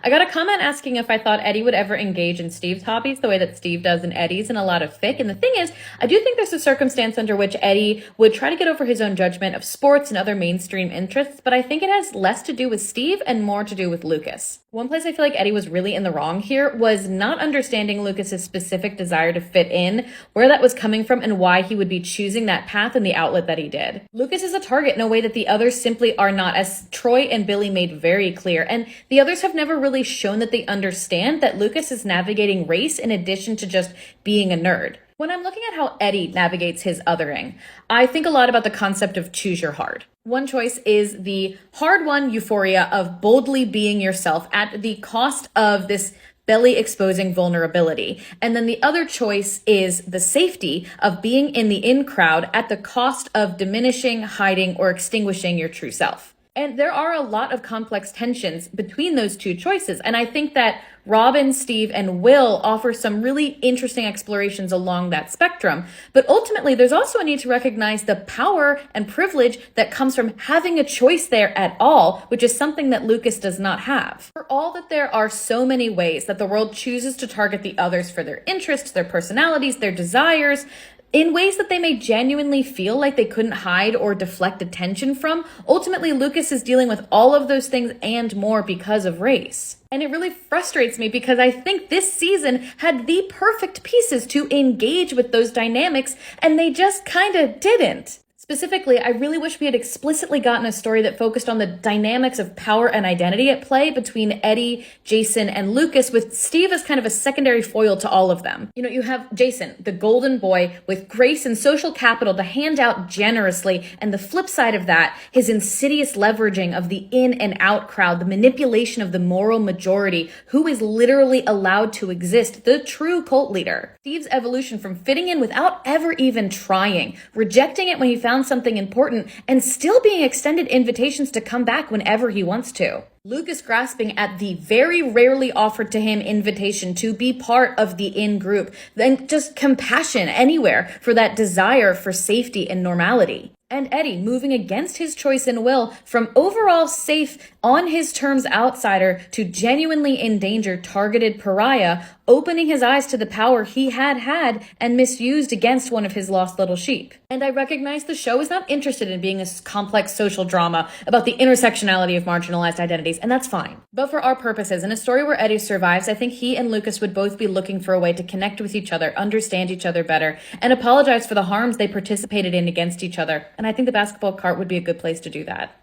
I got a comment asking if I thought Eddie would ever engage in Steve's hobbies the way that Steve does in Eddie's in a lot of fic. And the thing is, I do think there's a circumstance under which Eddie would try to get over his own judgment of sports and other mainstream interests, but I think it has less to do with Steve and more to do with Lucas. One place I feel like Eddie was really in the wrong here was not understanding Lucas's specific desire to fit in, where that was coming from, and why he would be choosing that path and the outlet that he did. Lucas is a target in a way that the others simply are not, as Troy and Billy made very clear, and the others have never really shown that they understand that Lucas is navigating race in addition to just being a nerd. When I'm looking at how Eddie navigates his othering, I think a lot about the concept of choose your hard. One choice is the hard-won euphoria of boldly being yourself at the cost of this belly exposing vulnerability. And then the other choice is the safety of being in the in crowd at the cost of diminishing, hiding, or extinguishing your true self. And there are a lot of complex tensions between those two choices. And I think that Robin, Steve, and Will offer some really interesting explorations along that spectrum. But ultimately, there's also a need to recognize the power and privilege that comes from having a choice there at all, which is something that Lucas does not have. For all that there are so many ways that the world chooses to target the others for their interests, their personalities, their desires, in ways that they may genuinely feel like they couldn't hide or deflect attention from, ultimately Lucas is dealing with all of those things and more because of race. And it really frustrates me because I think this season had the perfect pieces to engage with those dynamics, and they just kind of didn't. Specifically, I really wish we had explicitly gotten a story that focused on the dynamics of power and identity at play between Eddie, Jason, and Lucas, with Steve as kind of a secondary foil to all of them. You know, you have Jason, the golden boy with grace and social capital to hand out generously, and the flip side of that, his insidious leveraging of the in and out crowd, the manipulation of the moral majority, who is literally allowed to exist, the true cult leader. Steve's evolution from fitting in without ever even trying, rejecting it when he found something important, and still being extended invitations to come back whenever he wants to. Lucas grasping at the very rarely offered to him invitation to be part of the in-group, then just compassion anywhere for that desire for safety and normality. And Eddie moving against his choice and will from overall safe, on his terms outsider to genuinely endangered, targeted pariah, opening his eyes to the power he had and misused against one of his lost little sheep. And I recognize the show is not interested in being a complex social drama about the intersectionality of marginalized identities, and that's fine. But for our purposes, in a story where Eddie survives, I think he and Lucas would both be looking for a way to connect with each other, understand each other better, and apologize for the harms they participated in against each other. And I think the basketball cart would be a good place to do that.